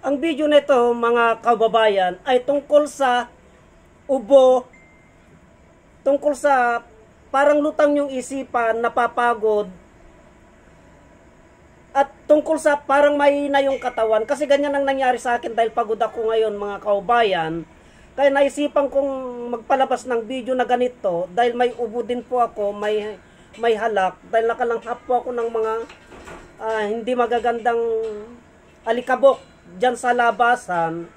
Ang video nito mga kababayan ay tungkol sa ubo, tungkol sa parang lutang yung isipan, napapagod, at tungkol sa parang mahina yung katawan. Kasi ganyan ang nangyari sa akin dahil pagod ako ngayon mga kababayan. Kaya naisipan kong magpalabas ng video na ganito dahil may ubo din po ako, may halak, dahil nakalanghap po ako ng mga hindi magagandang alikabok dyan sa labasan,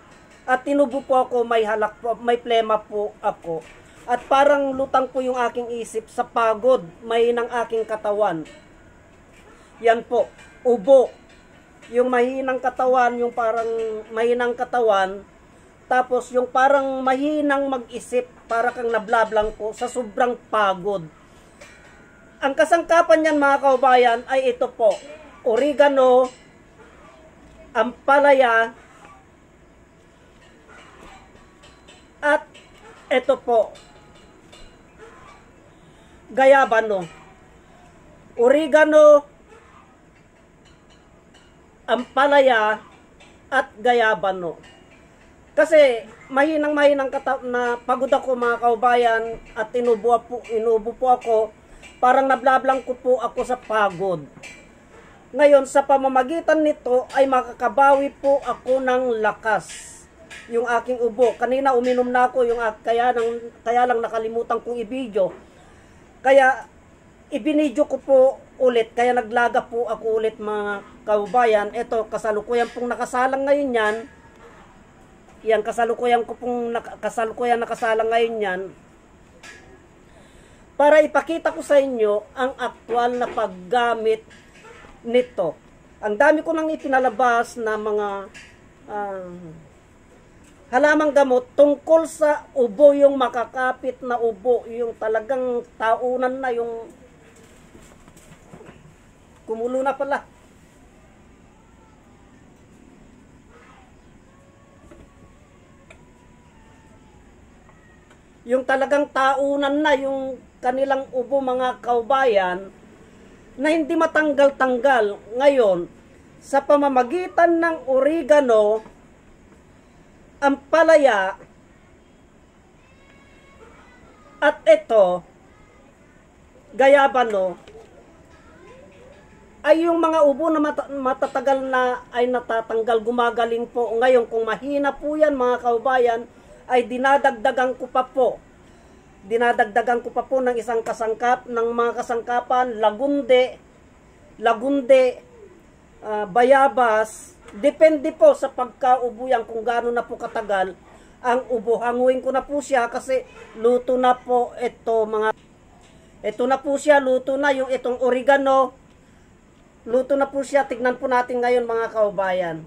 at tinubo po ako, may halak po, may plema po ako, at parang lutang po yung aking isip sa pagod, may ng aking katawan. Yan po, ubo, yung mahinang katawan, yung parang mahinang katawan, tapos yung parang mahinang mag-isip, para kang nablablang po sa sobrang pagod. Ang kasangkapan niyan mga kaubayan ay ito po, oregano, ampalaya, at ito po, gayabano. Oregano, ampalaya, at gayabano. Kasi mahinang na pagod ako mga kaubayan, at inubo po ako, parang nablablang ko po ako sa pagod. Ngayon, sa pamamagitan nito ay makakabawi po ako ng lakas. Yung aking ubo. Kanina uminom na ako, kaya lang nakalimutan kong i-video. Kaya ibinidyo ko po ulit. Kaya naglaga po ako ulit mga kaubayan. Ito, kasalukuyan pong nakasalang ngayon yan. Yan, kasalukuyan nakasalang ngayon yan. Para ipakita ko sa inyo ang aktwal na paggamit nito. Ang dami ko nang ipinalabas na mga halamang gamot tungkol sa ubo, yung makakapit na ubo, yung talagang taunan na, yung kumulo na pala. Yung talagang taunan na, yung kanilang ubo mga kaubayan, na hindi matanggal-tanggal. Ngayon, sa pamamagitan ng oregano, ampalaya, at ito, gayabano, ay yung mga ubo na matatagal na ay natatanggal, gumagaling po. Ngayon, kung mahina po yan mga kaubayan, ay dinadagdagan ko pa po. Dinadagdagan ko pa po ng isang kasangkap, ng mga kasangkapan, lagunde, bayabas. Depende po sa pagkaubo yan kung gaano na po katagal ang ubo. Hanguin ko na po siya kasi luto na po ito mga. Ito na po siya, luto na yung itong oregano. Luto na po siya. Tignan po natin ngayon mga kaubayan.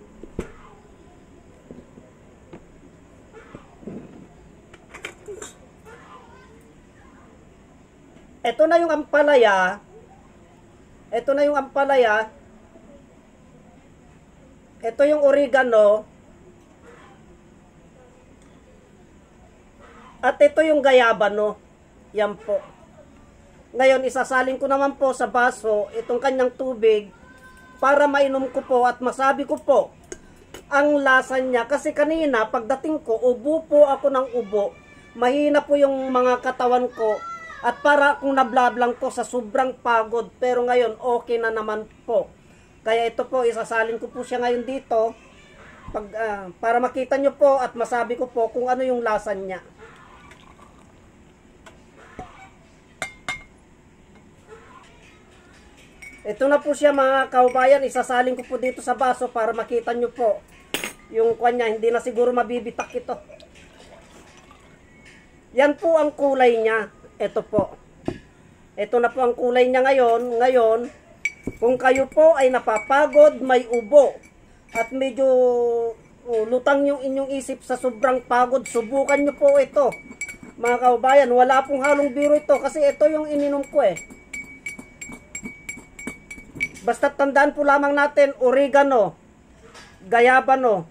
Ito na yung ampalaya. Ito na yung ampalaya. Ito yung oregano. At ito yung gayabano. Yan po. Ngayon, isasalin ko naman po sa baso itong kanyang tubig para mainom ko po at masabi ko po ang lasa niya. Kasi kanina, pagdating ko, ubo po ako ng ubo. Mahina po yung mga katawan ko. At para akong nablablang po sa sobrang pagod. Pero ngayon, okay na naman po. Kaya ito po, isasalin ko po siya ngayon dito. Para makita nyo po at masabi ko po kung ano yung lasa niya. Ito na po siya mga kaubayan. Isasalin ko po dito sa baso para makita nyo po yung kanya. Hindi na siguro mabibitak ito. Yan po ang kulay niya. Ito po. Ito na po ang kulay niya ngayon. Ngayon, kung kayo po ay napapagod, may ubo, at medyo lutang yung inyong isip sa sobrang pagod, subukan nyo po ito. Mga kaubayan, wala pong halong biro ito kasi ito yung ininom ko eh. Basta tandaan po lamang natin, oregano, gayabano,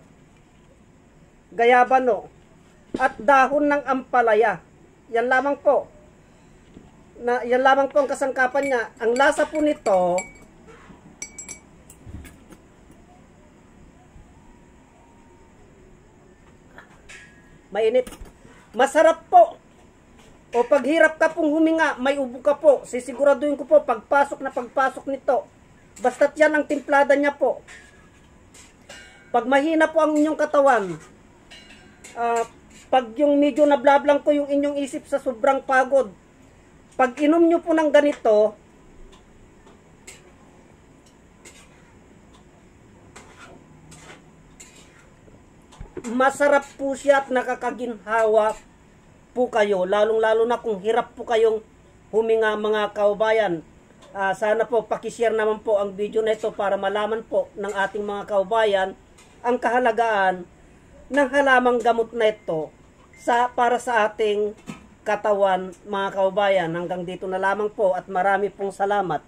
at dahon ng ampalaya. Yan lamang po. Yan lamang po ang kasangkapan niya. Ang lasa po nito, Mainit. Masarap po. O paghirap ka pong huminga, may ubo ka po. Sisiguraduhin ko po, pagpasok nito. Basta't yan ang timplada niya po. Pag mahina po ang inyong katawan, pag yung medyo nablablang ko yung inyong isip sa sobrang pagod, pag inom nyo po ng ganito, masarap po siya at nakakaginhawa po kayo, lalong-lalo na kung hirap po kayong huminga mga kaubayan. Sana po pakishare naman po ang video na ito para malaman po ng ating mga kaubayan ang kahalagaan ng halamang gamot na ito para sa ating katawan mga kaubayan. Hanggang dito na lamang po at marami pong salamat.